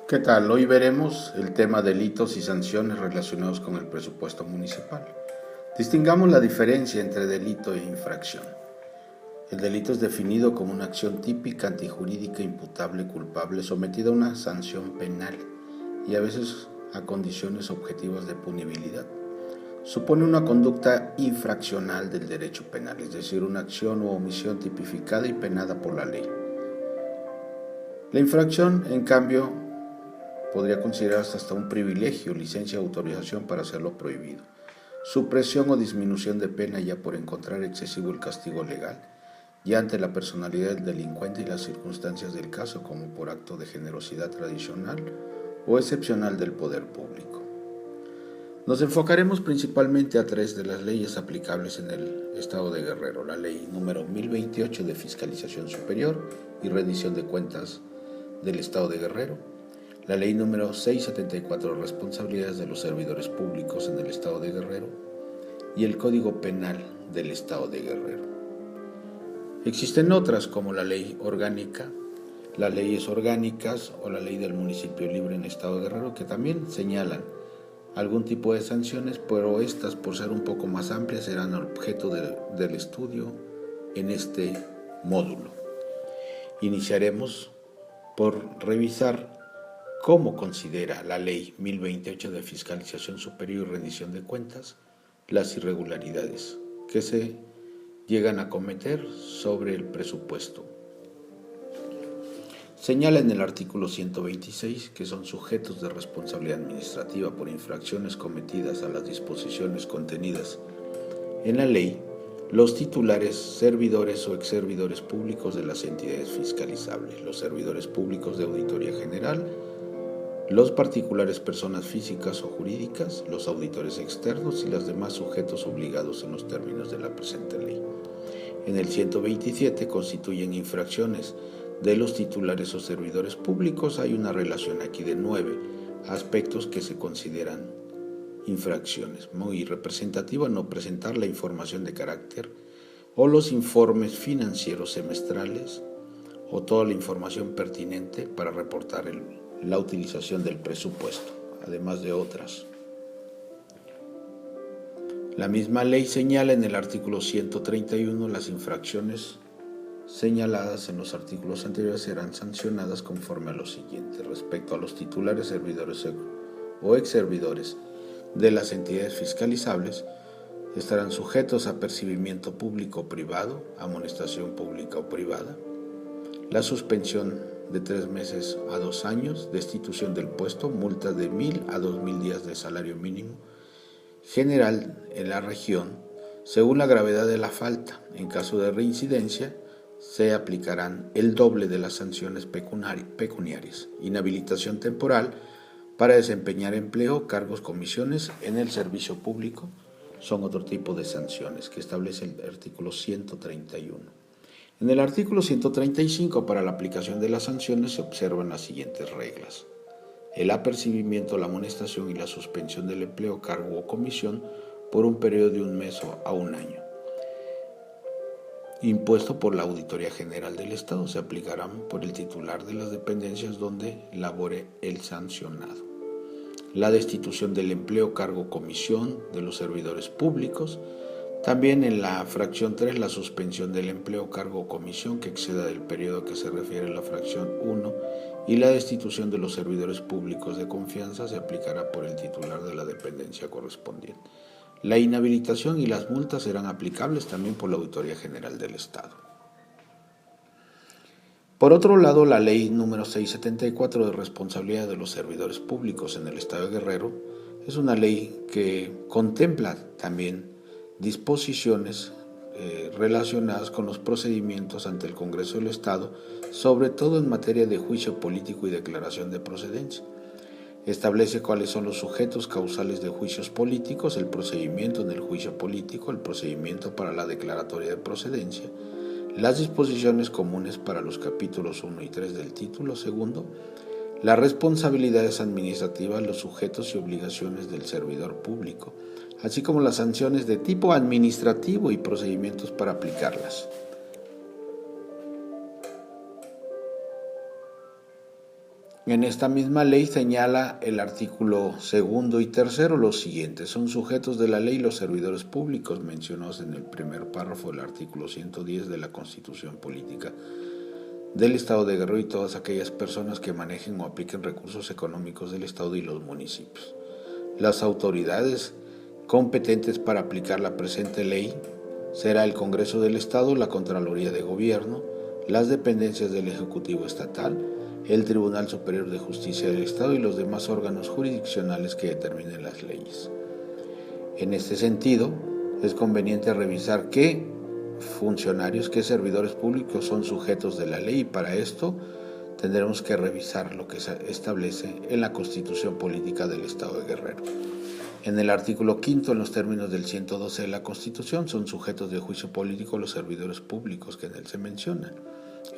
¿Qué tal? Hoy veremos el tema delitos y sanciones relacionados con el presupuesto municipal. Distingamos la diferencia entre delito e infracción. El delito es definido como una acción típica, antijurídica, imputable, culpable, sometida a una sanción penal y a veces a condiciones objetivas de punibilidad. Supone una conducta infraccional del derecho penal, es decir, una acción u omisión tipificada y penada por la ley. La infracción, en cambio, podría considerarse hasta un privilegio, licencia o autorización para hacerlo prohibido. Supresión o disminución de pena ya por encontrar excesivo el castigo legal, ya ante la personalidad del delincuente y las circunstancias del caso, como por acto de generosidad tradicional o excepcional del poder público. Nos enfocaremos principalmente a tres de las leyes aplicables en el Estado de Guerrero: la ley número 1028 de Fiscalización Superior y Rendición de Cuentas del Estado de Guerrero, la ley número 674 de Responsabilidades de los Servidores Públicos en el Estado de Guerrero y el Código Penal del Estado de Guerrero. Existen otras como la ley orgánica, las leyes orgánicas o la ley del municipio libre en el Estado de Guerrero, que también señalan algún tipo de sanciones, pero estas, por ser un poco más amplias, serán objeto del estudio en este módulo. Iniciaremos por revisar cómo considera la Ley 1028 de Fiscalización Superior y Rendición de Cuentas las irregularidades que se llegan a cometer sobre el presupuesto. Señala en el artículo 126 que son sujetos de responsabilidad administrativa por infracciones cometidas a las disposiciones contenidas en la ley los titulares, servidores o exservidores públicos de las entidades fiscalizables, los servidores públicos de Auditoría General, los particulares, personas físicas o jurídicas, los auditores externos y los demás sujetos obligados en los términos de la presente ley. En el 127 constituyen infracciones de los titulares o servidores públicos. Hay una relación aquí de 9 aspectos que se consideran infracciones. Muy representativa: no presentar la información de carácter o los informes financieros semestrales o toda la información pertinente para reportar la utilización del presupuesto, además de otras. La misma ley señala en el artículo 131 las infracciones señaladas en los artículos anteriores serán sancionadas conforme a lo siguiente. Respecto a los titulares, servidores o exservidores de las entidades fiscalizables, estarán sujetos a apercibimiento público o privado, amonestación pública o privada, la suspensión de 3 meses a 2 años, destitución del puesto, multas de 1,000 a 2,000 días de salario mínimo general en la región, según la gravedad de la falta. En caso de reincidencia, se aplicarán el doble de las sanciones pecuniarias. Inhabilitación temporal para desempeñar empleo, cargos, comisiones en el servicio público son otro tipo de sanciones que establece el artículo 131. En el artículo 135, para la aplicación de las sanciones, se observan las siguientes reglas: el apercibimiento, la amonestación y la suspensión del empleo, cargo o comisión por un periodo de 1 mes a 1 año. Impuesto por la Auditoría General del Estado, se aplicarán por el titular de las dependencias donde labore el sancionado. La destitución del empleo, cargo o comisión de los servidores públicos. También en la fracción 3, la suspensión del empleo, cargo o comisión que exceda del periodo a que se refiere la fracción 1 y la destitución de los servidores públicos de confianza se aplicará por el titular de la dependencia correspondiente. La inhabilitación y las multas serán aplicables también por la Auditoría General del Estado. Por otro lado, la ley número 674 de responsabilidad de los servidores públicos en el Estado de Guerrero es una ley que contempla también disposiciones relacionadas con los procedimientos ante el Congreso del Estado, sobre todo en materia de juicio político y declaración de procedencia. Establece cuáles son los sujetos causales de juicios políticos, el procedimiento en el juicio político, el procedimiento para la declaratoria de procedencia, las disposiciones comunes para los capítulos 1 y 3 del título segundo, las responsabilidades administrativas, los sujetos y obligaciones del servidor público, así como las sanciones de tipo administrativo y procedimientos para aplicarlas. En esta misma ley señala el artículo 2 y 3 lo siguiente: son sujetos de la ley los servidores públicos mencionados en el primer párrafo del artículo 110 de la Constitución Política del Estado de Guerrero y todas aquellas personas que manejen o apliquen recursos económicos del Estado y los municipios. Las autoridades competentes para aplicar la presente ley será el Congreso del Estado, la Contraloría de Gobierno, las dependencias del Ejecutivo Estatal, el Tribunal Superior de Justicia del Estado y los demás órganos jurisdiccionales que determinen las leyes. En este sentido, es conveniente revisar qué funcionarios, qué servidores públicos son sujetos de la ley, y para esto tendremos que revisar lo que se establece en la Constitución Política del Estado de Guerrero. En el artículo 5, en los términos del 112 de la Constitución, son sujetos de juicio político los servidores públicos que en él se mencionan.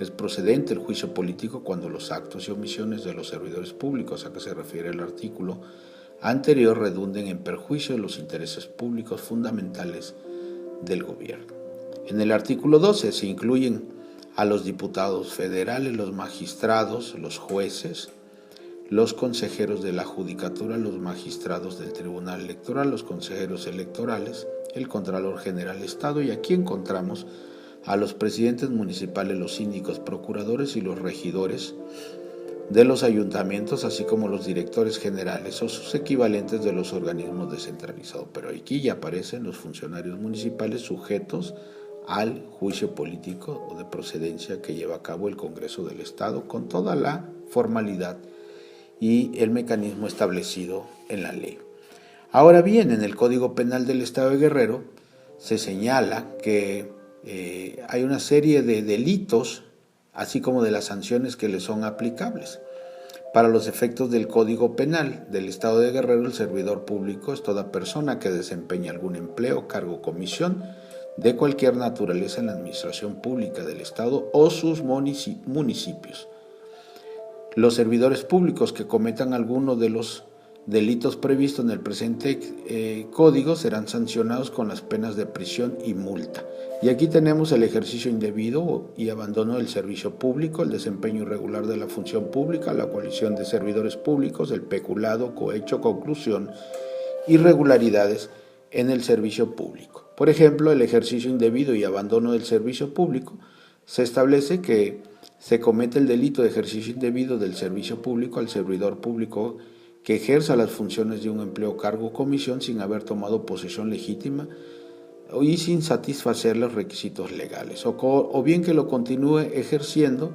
Es procedente el juicio político cuando los actos y omisiones de los servidores públicos a que se refiere el artículo anterior redunden en perjuicio de los intereses públicos fundamentales del gobierno. En el artículo 12 se incluyen a los diputados federales, los magistrados, los jueces, los consejeros de la Judicatura, los magistrados del Tribunal Electoral, los consejeros electorales, el Contralor General del Estado, y aquí encontramos a los presidentes municipales, los síndicos, procuradores y los regidores de los ayuntamientos, así como los directores generales o sus equivalentes de los organismos descentralizados. Pero aquí ya aparecen los funcionarios municipales sujetos al juicio político o de procedencia que lleva a cabo el Congreso del Estado con toda la formalidad y el mecanismo establecido en la ley. Ahora bien, en el Código Penal del Estado de Guerrero se señala que hay una serie de delitos, así como de las sanciones que le son aplicables. Para los efectos del Código Penal del Estado de Guerrero, el servidor público es toda persona que desempeña algún empleo, cargo o comisión de cualquier naturaleza en la administración pública del Estado o sus municipios. Los servidores públicos que cometan alguno de los delitos previstos en el presente código serán sancionados con las penas de prisión y multa. Y aquí tenemos el ejercicio indebido y abandono del servicio público, el desempeño irregular de la función pública, la coalición de servidores públicos, el peculado, cohecho, conclusión, irregularidades en el servicio público. Por ejemplo, el ejercicio indebido y abandono del servicio público se establece que se comete el delito de ejercicio indebido del servicio público al servidor público que ejerza las funciones de un empleo, cargo o comisión sin haber tomado posesión legítima y sin satisfacer los requisitos legales, o bien que lo continúe ejerciendo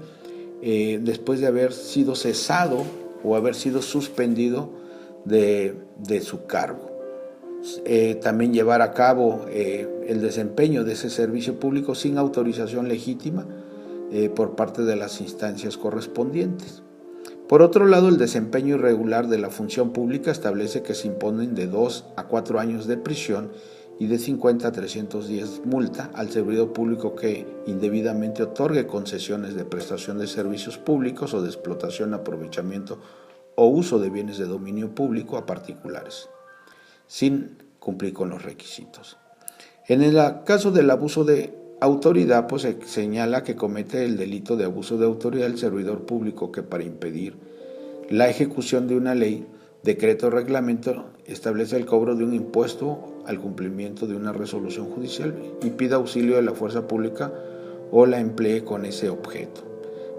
después de haber sido cesado o haber sido suspendido de su cargo. También llevar a cabo el desempeño de ese servicio público sin autorización legítima por parte de las instancias correspondientes. Por otro lado, el desempeño irregular de la función pública establece que se imponen de 2 a 4 años de prisión y de 50 a 310 multa al servidor público que indebidamente otorgue concesiones de prestación de servicios públicos o de explotación, aprovechamiento o uso de bienes de dominio público a particulares, sin cumplir con los requisitos. En el caso del abuso de autoridad, pues se señala que comete el delito de abuso de autoridad el servidor público que para impedir la ejecución de una ley, decreto o reglamento establece el cobro de un impuesto al cumplimiento de una resolución judicial y pida auxilio de la fuerza pública o la emplee con ese objeto.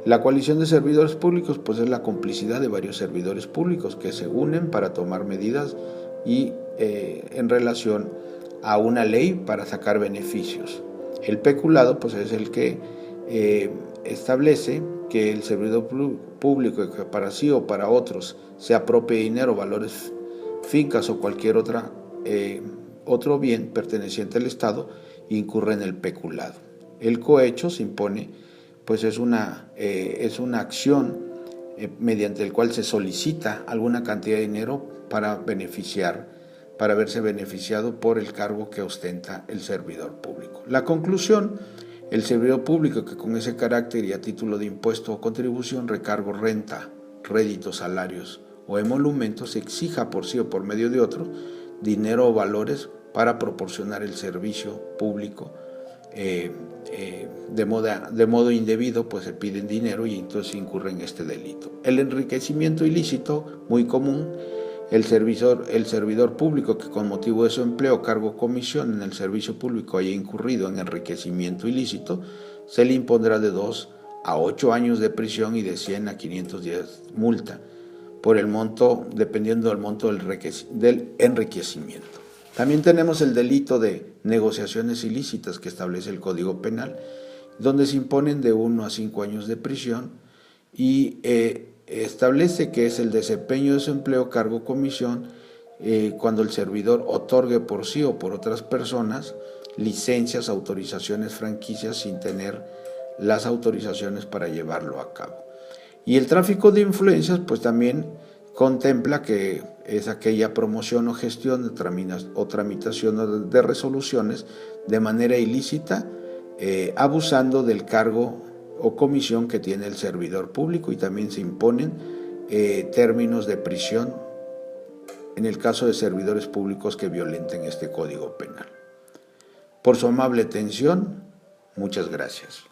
La coalición de servidores públicos pues es la complicidad de varios servidores públicos que se unen para tomar medidas y en relación a una ley para sacar beneficios. El peculado pues es el que establece que el servidor público que para sí o para otros se apropie dinero, valores, fincas o cualquier otro bien perteneciente al Estado incurre en el peculado. El cohecho se impone, pues es una acción mediante el cual se solicita alguna cantidad de dinero para verse beneficiado por el cargo que ostenta el servidor público. La conclusión: el servidor público que con ese carácter y a título de impuesto o contribución, recargo, renta, réditos, salarios o emolumentos exija por sí o por medio de otro dinero o valores para proporcionar el servicio público de modo indebido, pues se piden dinero y entonces incurre en este delito. El enriquecimiento ilícito, muy común. El servidor público que con motivo de su empleo, cargo o comisión en el servicio público haya incurrido en enriquecimiento ilícito, se le impondrá de 2 a 8 años de prisión y de 100 a 500 días multa, por el monto, dependiendo del monto del enriquecimiento. También tenemos el delito de negociaciones ilícitas que establece el Código Penal, donde se imponen de 1 a 5 años de prisión y establece que es el desempeño de su empleo, cargo o comisión cuando el servidor otorgue por sí o por otras personas licencias, autorizaciones, franquicias sin tener las autorizaciones para llevarlo a cabo. Y el tráfico de influencias pues también contempla que es aquella promoción o gestión o tramitación de resoluciones de manera ilícita, abusando del cargo o comisión que tiene el servidor público, y también se imponen términos de prisión en el caso de servidores públicos que violenten este Código Penal. Por su amable atención, muchas gracias.